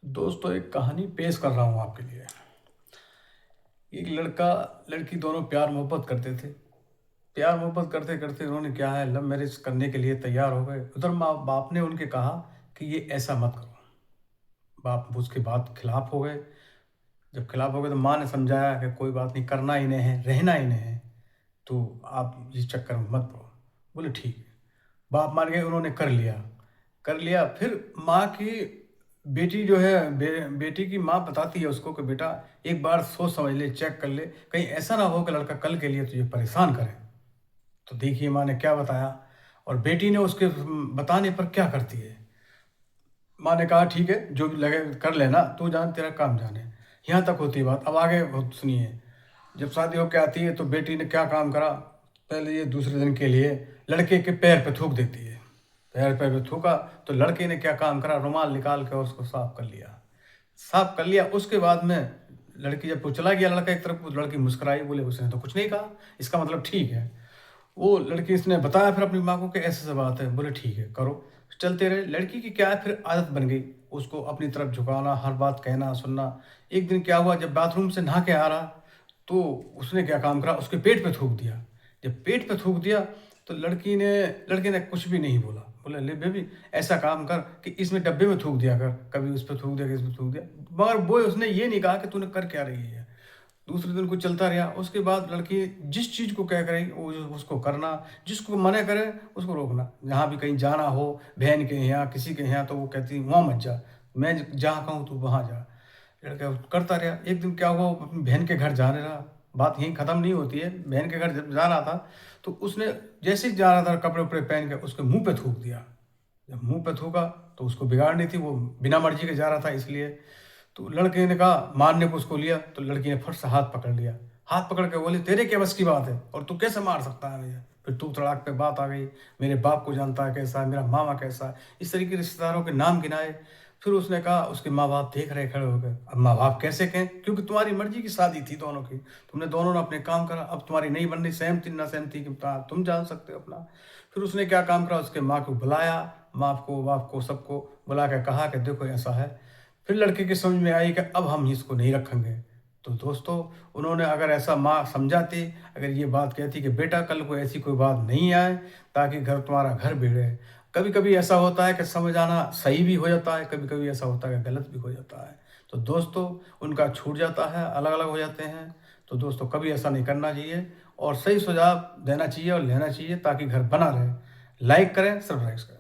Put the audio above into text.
दोस्तों, एक कहानी पेश कर रहा हूँ आपके लिए। एक लड़का लड़की दोनों प्यार मोहब्बत करते थे। प्यार मोहब्बत करते करते उन्होंने क्या है, लव मैरिज करने के लिए तैयार हो गए। उधर माँ बाप ने उनके कहा कि ये ऐसा मत करो। बाप उसके बाद खिलाफ हो गए। जब खिलाफ हो गए तो माँ ने समझाया कि कोई बात नहीं, करना ही नहीं है, रहना ही नहीं है, तो आप इस चक्कर में मत पड़ो। बोले ठीक है। बाप मान गए, उन्होंने कर लिया। कर लिया फिर माँ की बेटी जो है, बेटी की माँ बताती है उसको कि बेटा, एक बार सोच समझ ले, चेक कर ले, कहीं ऐसा ना हो कि लड़का कल के लिए तुझे परेशान करे। तो देखिए माँ ने क्या बताया, और बेटी ने उसके बताने पर क्या करती है। माँ ने कहा ठीक है, जो भी लगे कर लेना, तू जान, तेरा काम जाने। यहाँ तक होती बात। अब आगे सुनिए। जब शादी होके आती है तो बेटी ने क्या काम करा, पहले ये दूसरे दिन के लिए लड़के के पैर पे थूक देती है। पैर पे थूका तो लड़के ने क्या काम करा, रुमाल निकाल कर उसको साफ कर लिया। साफ कर लिया, उसके बाद में लड़की जब वो चला गया लड़का एक तरफ, लड़की मुस्कुराई, बोले उसने तो कुछ नहीं कहा, इसका मतलब ठीक है। वो लड़की इसने बताया फिर अपनी माँ को कि ऐसे से बात है। बोले ठीक है, करो। चलते रहे। लड़की की क्या है, फिर आदत बन गई उसको अपनी तरफ झुकाना, हर बात कहना सुनना। एक दिन क्या हुआ, जब बाथरूम से नहा के आ रहा तो उसने क्या काम करा, उसके पेट पे थूक दिया। जब पेट पे थूक दिया तो लड़के ने कुछ भी नहीं बोला। बोला ले बेबी, ऐसा काम कर कि इसमें डब्बे में थूक दिया कर, कभी उस पर थूक दिया, इसमें थूक दिया। मगर वो उसने ये नहीं कहा कि तूने कर क्या रही है। दूसरे दिन कुछ चलता रहा। उसके बाद लड़की जिस चीज़ को कह करे वो उसको करना, जिसको मना करे उसको रोकना। जहाँ भी कहीं जाना हो, बहन के यहाँ, किसी के यहाँ, तो वो कहती वहाँ मत जा, मैं जहाँ कहूँ तू वहाँ जा। लड़का करता रहा। एक दिन क्या हुआ, वो अपनी बहन के घर जाने रहा। बात यहीं ख़त्म नहीं होती है। बहन के घर जब जा रहा था तो उसने जैसे ही जा रहा था कपड़े उपड़े पहन के उसके मुंह पे थूक दिया। जब मुंह पे थूका तो उसको बिगाड़नी थी, वो बिना मर्जी के जा रहा था इसलिए। तो लड़के ने कहा, मारने को उसको लिया तो लड़की ने फट से हाथ पकड़ लिया। हाथ पकड़ के बोली तेरे क्या बस की बात है, और तू कैसे मार सकता है मुझे। फिर तू तड़ाक पे बात आ गई, मेरे बाप को जानता है कैसा है, मेरा मामा कैसा है, इस तरीके के रिश्तेदारों के नाम गिनाए। फिर उसने कहा, उसके माँ बाप देख रहे खड़े हो गए। अब माँ बाप कैसे कहें, क्योंकि तुम्हारी मर्जी की शादी थी दोनों की, तुमने दोनों ने अपने काम करा। अब तुम्हारी नहीं बननी, सहमति ना सहमति की तुम जान सकते हो अपना। फिर उसने क्या काम करा, उसके माँ को बुलाया, माँ को बाप को सबको बुला के कहा कि देखो ऐसा है। फिर लड़के की समझ में आई कि अब हम इसको नहीं रखेंगे। तो दोस्तों, उन्होंने अगर ऐसा माँ समझाती, अगर ये बात कहती कि बेटा कल को ऐसी कोई बात नहीं आए, ताकि घर तुम्हारा घर बिगड़े। कभी कभी ऐसा होता है कि समझ आना सही भी हो जाता है, कभी कभी ऐसा होता है कि गलत भी हो जाता है। तो दोस्तों, उनका छूट जाता है, अलग अलग हो जाते हैं। तो दोस्तों, कभी ऐसा नहीं करना चाहिए, और सही सुझाव देना चाहिए और लेना चाहिए ताकि घर बना रहे। लाइक करें, सब्सक्राइब करें।